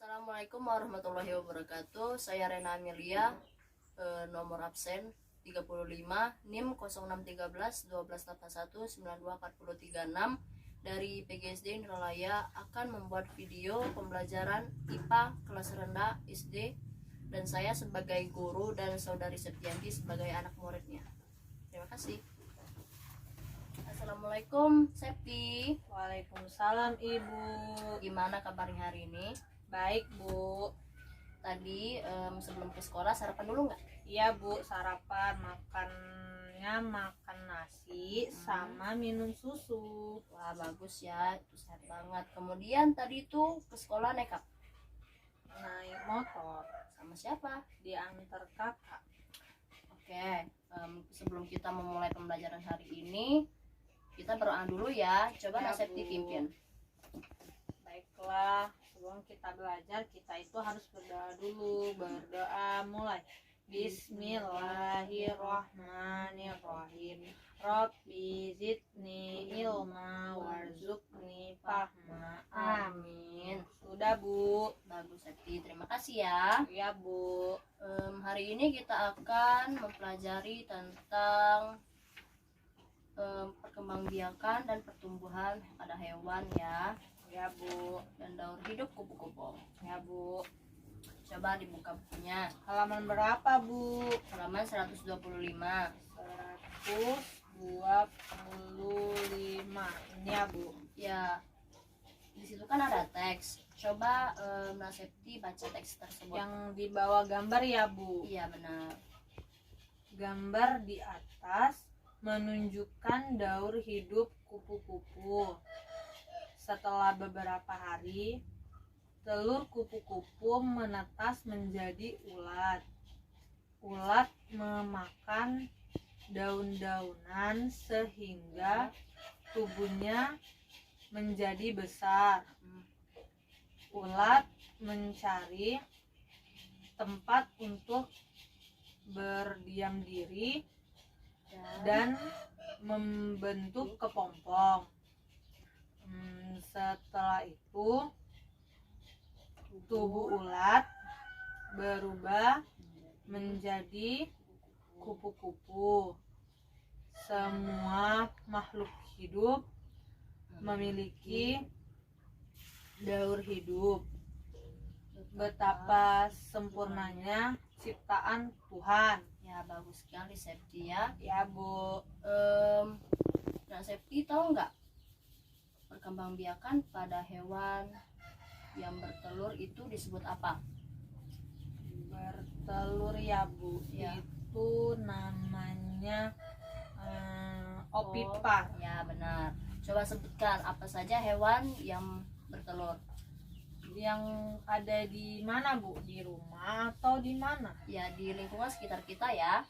Assalamualaikum warahmatullahi wabarakatuh. Saya Rena Amelia, nomor absen 35, NIM 0613 1281 92 40 36 dari PGSD Indralaya akan membuat video pembelajaran IPA kelas rendah SD dan saya sebagai guru dan saudari Septianti sebagai anak muridnya. Terima kasih. Assalamualaikum Septi. Waalaikumsalam Ibu. Gimana kabarnya hari ini? Baik Bu. Tadi sebelum ke sekolah sarapan dulu nggak? Iya Bu, sarapan makan nasi sama minum susu. Wah bagus ya, itu sehat banget. Kemudian tadi tuh ke sekolah naik apa? Naik motor Sama siapa? diantar kakak. Oke, sebelum kita memulai pembelajaran hari ini, kita berdoa dulu ya. Coba Ya, Nasib Bu. dipimpin. Baiklah, sebelum kita belajar kita itu harus berdoa dulu. Berdoa mulai. Bismillahirrahmanirrahim. Rabbi zidni ilma warzuqni fahma. Amin. Sudah Bu. Bagus Septi, terima kasih ya. Ya Bu. Hari ini kita akan mempelajari tentang perkembangbiakan dan pertumbuhan pada hewan ya, Ya Bu. dan daur hidup kupu-kupu. Ya Bu. Coba dibuka bukunya, Halaman berapa Bu? halaman 125. 125. Ini ya Bu. Ya, di situ kan ada teks. Coba Nasepti baca teks tersebut. Yang di bawah gambar ya Bu. Iya benar. Gambar di atas menunjukkan daur hidup kupu-kupu. Setelah beberapa hari, telur kupu-kupu menetas menjadi ulat. Ulat memakan daun-daunan sehingga tubuhnya menjadi besar. Ulat mencari tempat untuk berdiam diri dan membentuk kepompong. Setelah itu tubuh ulat berubah menjadi kupu-kupu. Semua makhluk hidup memiliki daur hidup. Betapa sempurnanya ciptaan Tuhan. Ya bagus sekali Septi ya. Ya Bu. Nah Septi tahu nggak perkembangbiakan pada hewan yang bertelur itu disebut apa? Bertelur ya Bu. Ya. Itu namanya opipar. Ya benar. Coba sebutkan apa saja hewan yang bertelur. Yang ada di mana Bu? Di rumah atau di mana? Ya di lingkungan sekitar kita ya.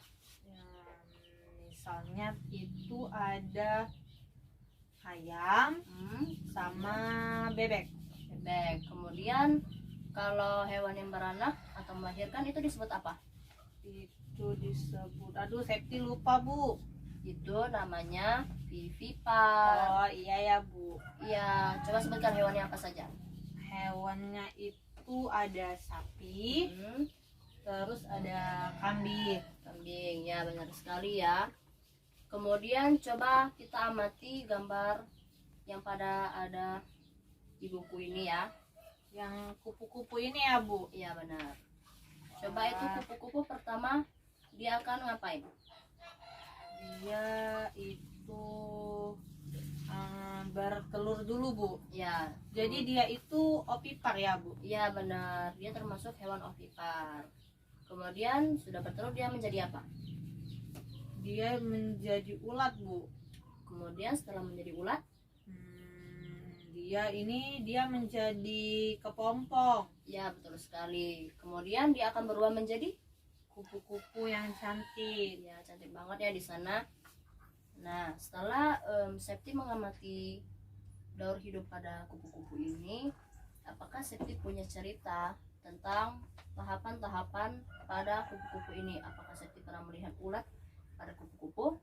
Misalnya itu ada ayam sama bebek. Bebek. Kemudian kalau hewan yang beranak atau melahirkan itu disebut apa? Itu disebut, aduh Septi lupa Bu. Itu namanya vivipar. Oh iya ya Bu. Iya, coba sebutkan hewannya apa saja. Hewannya itu ada sapi, Hmm, terus ada kambing. Kambing, ya benar sekali ya. Kemudian coba kita amati gambar yang pada ada di buku ini ya. Yang kupu-kupu ini ya Bu. Iya benar. Coba itu kupu-kupu pertama dia akan ngapain? Dia itu bertelur dulu Bu. Ya, Jadi dia itu opipar ya Bu. iya benar. Dia termasuk hewan ovipar. Kemudian sudah bertelur dia menjadi apa? Dia menjadi ulat Bu. Kemudian setelah menjadi ulat, Dia menjadi kepompong. ya betul sekali. Kemudian dia akan berubah menjadi, Kupu-kupu yang cantik. ya cantik banget ya di sana. Nah, setelah Septi mengamati daur hidup pada kupu-kupu ini, apakah Septi punya cerita tentang tahapan-tahapan pada kupu-kupu ini? Apakah Septi pernah melihat ulat pada kupu-kupu?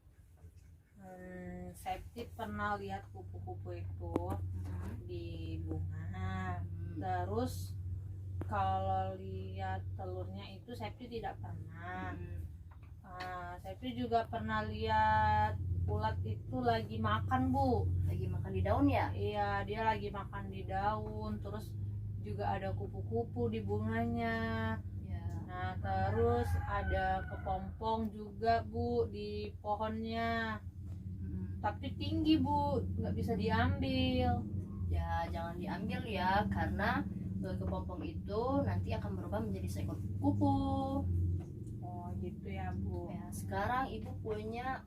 Septi pernah lihat kupu-kupu itu di bunga. Terus kalau lihat telurnya itu Septi tidak pernah. Septi juga pernah lihat ulat itu lagi makan, Bu. Lagi makan di daun ya? Iya, dia lagi makan di daun, terus juga ada kupu-kupu di bunganya. Ya. Nah, terus ada kepompong juga, Bu, di pohonnya. Tapi tinggi, Bu, nggak bisa diambil. Ya, jangan diambil ya, karena kepompong itu nanti akan berubah menjadi seekor kupu. Oh, gitu ya, Bu. Ya, sekarang ibu punya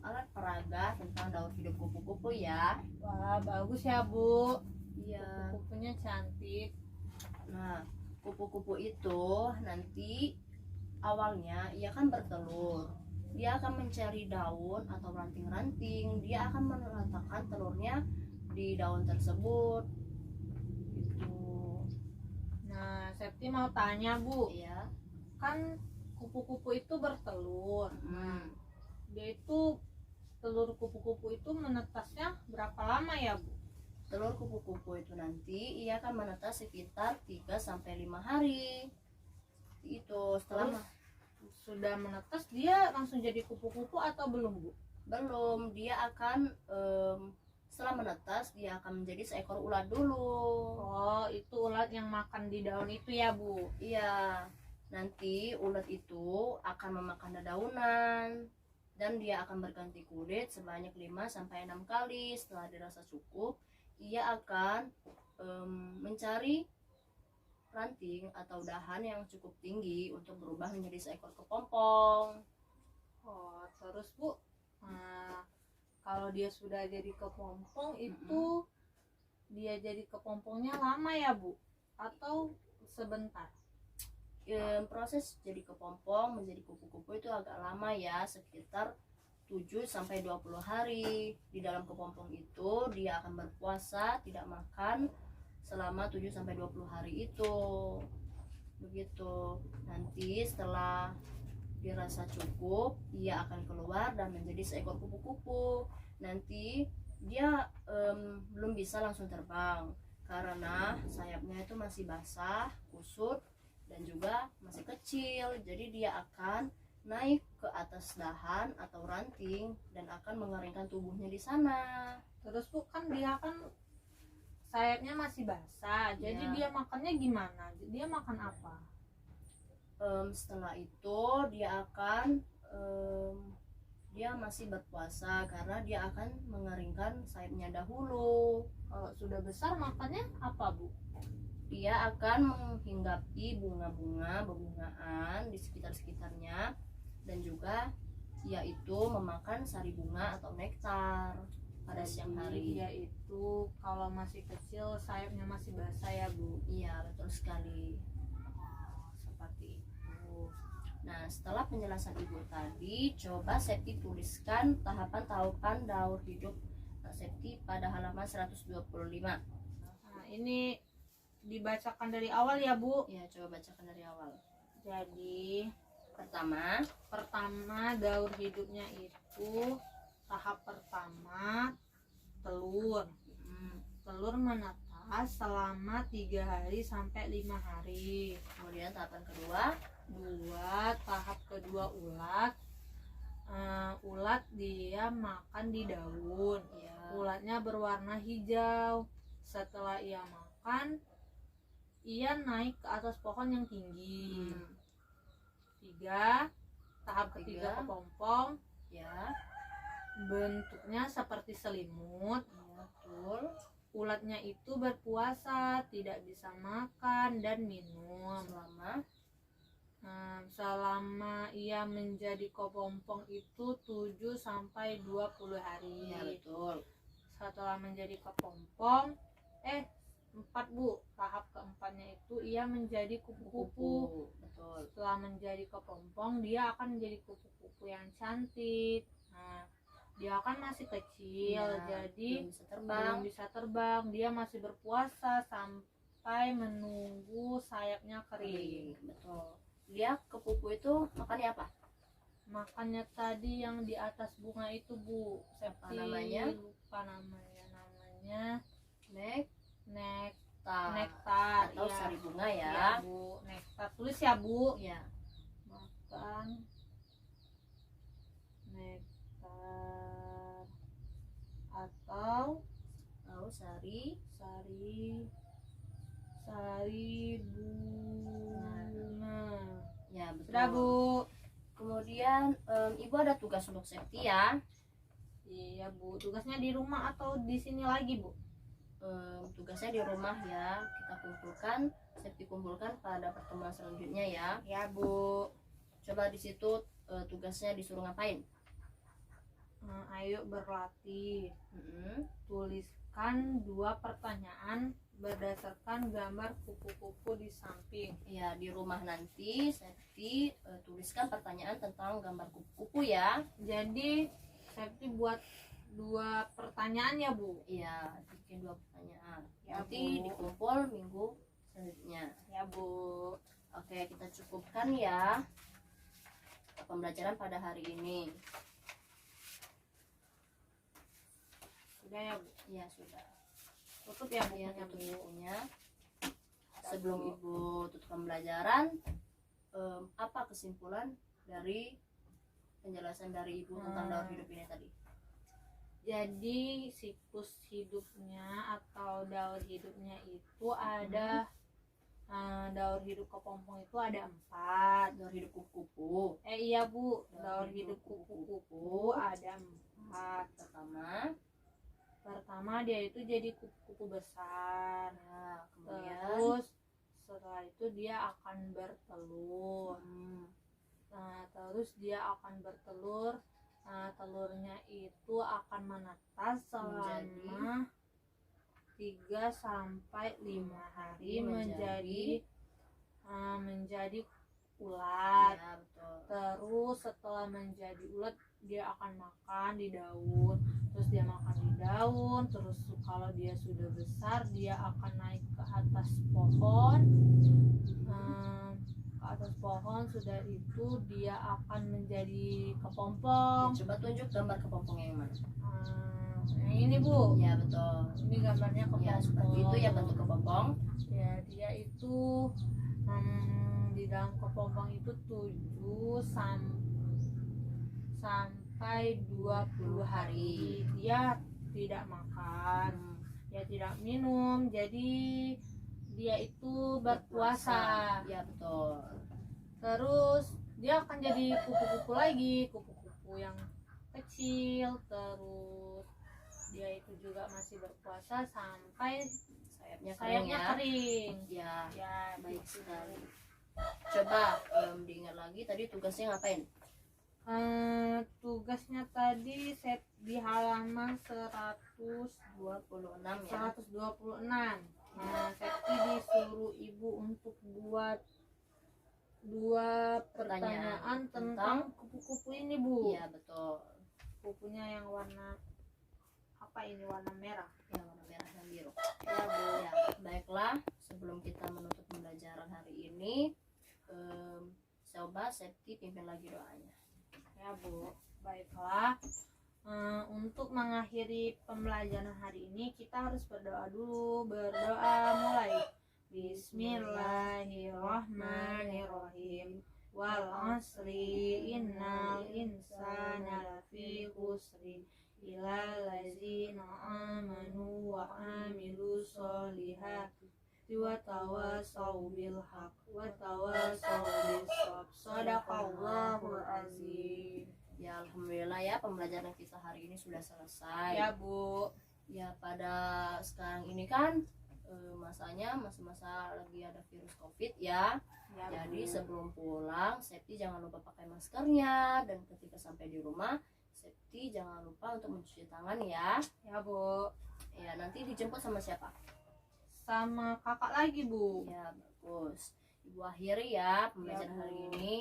alat peraga tentang daur hidup kupu-kupu ya. Wah, bagus ya, Bu. Iya. Kupu-kupunya cantik. Nah, kupu-kupu itu nanti awalnya ia akan bertelur. Dia akan mencari daun atau ranting-ranting. Dia akan meletakkan telurnya di daun tersebut. Gitu. Nah, Septi mau tanya, Bu. Iya. Kan kupu-kupu itu bertelur. Hmm. Dia itu telur kupu-kupu itu menetasnya berapa lama ya, Bu? Telur kupu-kupu itu nanti ia akan menetas sekitar 3-5 hari. Itu setelah Sudah menetas dia langsung jadi kupu-kupu atau belum, Bu? belum, dia akan setelah menetas dia akan menjadi seekor ulat dulu. Oh, itu ulat yang makan di daun itu ya, Bu? Iya, nanti ulat itu akan memakan dedaunan dan dia akan berganti kulit sebanyak 5-6 kali. Setelah dirasa cukup, ia akan mencari ranting atau dahan yang cukup tinggi untuk berubah menjadi seekor kepompong. Oh, terus, Bu, kalau dia sudah jadi kepompong itu dia jadi kepompongnya lama ya, Bu? Atau sebentar? Proses jadi kepompong menjadi kupu-kupu itu agak lama ya, sekitar 7-20 hari. Di dalam kepompong itu dia akan berpuasa, tidak makan selama 7-20 hari itu. Begitu. Nanti setelah dirasa cukup, ia akan keluar dan menjadi seekor kupu-kupu. Nanti dia belum bisa langsung terbang karena sayapnya itu masih basah, kusut, dan juga masih kecil. Jadi dia akan naik ke atas dahan atau ranting dan akan mengeringkan tubuhnya di sana. Terus, Bu, kan dia kan sayapnya masih basah, jadi Ya. dia makannya gimana? Dia makan apa? Setelah itu dia akan dia masih berpuasa karena dia akan mengeringkan sayapnya dahulu. Kalau sudah besar makannya apa, Bu? Dia akan menghinggapi bunga-bunga bebungaan di sekitar-sekitarnya dan juga yaitu memakan sari bunga atau nektar pada siang hari. Dia itu kalau masih kecil sayapnya masih basah ya, Bu? Iya, betul sekali. Seperti itu. Nah, setelah penjelasan ibu tadi, coba Septi tuliskan tahapan-tahapan daur hidup Septi pada halaman 125. Nah, ini dibacakan dari awal ya, Bu. Ya, coba bacakan dari awal. Jadi Pertama, daur hidupnya itu tahap pertama telur. Telur menetas selama 3 hari sampai 5 hari. kemudian tahapan kedua, Tahap kedua ulat. Ulat dia makan di daun. ya, Ulatnya berwarna hijau. Setelah ia makan, ia naik ke atas pohon yang tinggi. 3. Tahap ketiga kepompong. ya, Bentuknya seperti selimut. ya, betul. Ulatnya itu berpuasa, tidak bisa makan dan minum. Selama ia menjadi kepompong itu 7-20 hari. Ya, betul. Setelah menjadi kepompong 4, Bu. Tahap keempatnya itu ia menjadi kupu-kupu. Betul. Setelah menjadi kepompong dia akan menjadi kupu-kupu yang cantik. Nah, dia kan masih kecil, Ya, jadi belum bisa terbang. Dia masih berpuasa sampai menunggu sayapnya kering. Betul. Dia kepupu itu makannya apa? Makannya tadi yang di atas bunga itu, Bu. Apa namanya? Lupa namanya. Nektar Nektar atau ya. sari bunga ya. Iya, Bu. tulis ya Bu. Ya. Makan nektar atau Sari bunga. ya, betul. Sudah Bu. Kemudian ibu ada tugas untuk Septi ya. Iya Bu, tugasnya di rumah atau di sini lagi Bu? Tugasnya di rumah ya, kita Septi kumpulkan pada pertemuan selanjutnya ya. Ya Bu. Coba di situ tugasnya disuruh ngapain? Ayo berlatih. Mm-mm. Tuliskan 2 pertanyaan berdasarkan gambar kupu-kupu di samping. Ya, di rumah nanti Septi tuliskan pertanyaan tentang gambar kupu-kupu ya. Jadi Septi buat 2 pertanyaan ya Bu? Iya, bikin 2 pertanyaan. Ya, Nanti Bu. dikumpul minggu selanjutnya. Ya Bu. Oke, kita cukupkan ya pembelajaran pada hari ini. Sudah ya Bu? Ya, sudah. Tutup ya Bu. Ya, Ya, tutup Bu. bukunya. Sebelum ibu tutup pembelajaran, apa kesimpulan dari penjelasan dari ibu tentang daur hidup ini tadi? Jadi siklus hidupnya atau daur hidupnya itu ada daur hidup kepompong itu ada 4. Daur hidup kupu-kupu. Iya Bu, daur Daur hidup hidup kupu-kupu ada 4. Pertama dia itu jadi kupu-kupu besar. Ya, kemudian Terus setelah itu dia akan bertelur. hmm, Nah, terus dia akan bertelur. Nah, telurnya itu akan menetas selama 3 sampai 5 hari menjadi ulat. ya, betul. Terus setelah menjadi ulat dia akan makan di daun. Terus dia makan di daun. Terus kalau dia sudah besar dia akan naik ke atas pohon. Ke atas pohon sudah itu dia akan menjadi kepompong. Ya, coba tunjuk gambar kepompongnya yang mana? Yang ini Bu. Ya, betul. Ini gambarnya kepompong. Ya, seperti itu ya bentuk kepompong. Ya, dia itu di dalam kepompong itu 7 sampai 20 hari dia tidak makan, dia tidak minum, jadi dia itu berpuasa. Ya, betul. Terus dia akan jadi kupu-kupu lagi, kupu-kupu yang kecil. Terus dia itu juga masih berpuasa sampai sayapnya kering. Ya, Ya, baik gitu. sekali. Coba diingat lagi tadi tugasnya ngapain? Tugasnya tadi set di halaman 26 ya. 126. Nah, Septi disuruh ibu untuk buat 2 pertanyaan tentang kupu-kupu ini Bu. Iya, betul. Kupunya yang warna apa ini, warna merah. Ya, warna merah dan biru. Ya Bu. Ya, baiklah. Sebelum kita menutup pembelajaran hari ini, coba Septi pimpin lagi doanya. Ya Bu. Baiklah. Untuk mengakhiri pembelajaran hari ini kita harus berdoa dulu. Berdoa mulai. Bismillahirrahmanirrahim. Wal asri innal insana lafi khusrin illa allazina amanu wa amilu sholihati wa tawassaw bil haqq wa tawassaw bis sabr. Shadaqallahul azim. Ya, alhamdulillah ya pembelajaran kita hari ini sudah selesai. Ya Bu. Ya, pada sekarang ini kan masanya masa-masa lagi ada virus COVID ya. Ya, Jadi Bu. sebelum pulang, Septi jangan lupa pakai maskernya, dan ketika sampai di rumah, Septi jangan lupa untuk mencuci tangan ya. Ya Bu. Ya, nanti dijemput sama siapa? Sama kakak lagi Bu. Ya, bagus. Ibu akhiri ya pembelajaran Ya, Bu. hari ini.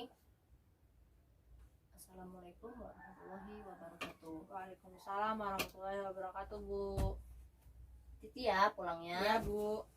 Assalamualaikum warahmatullahi wabarakatuh. Waalaikumsalam warahmatullahi wabarakatuh Bu. Titi ya pulangnya. Ya Bu.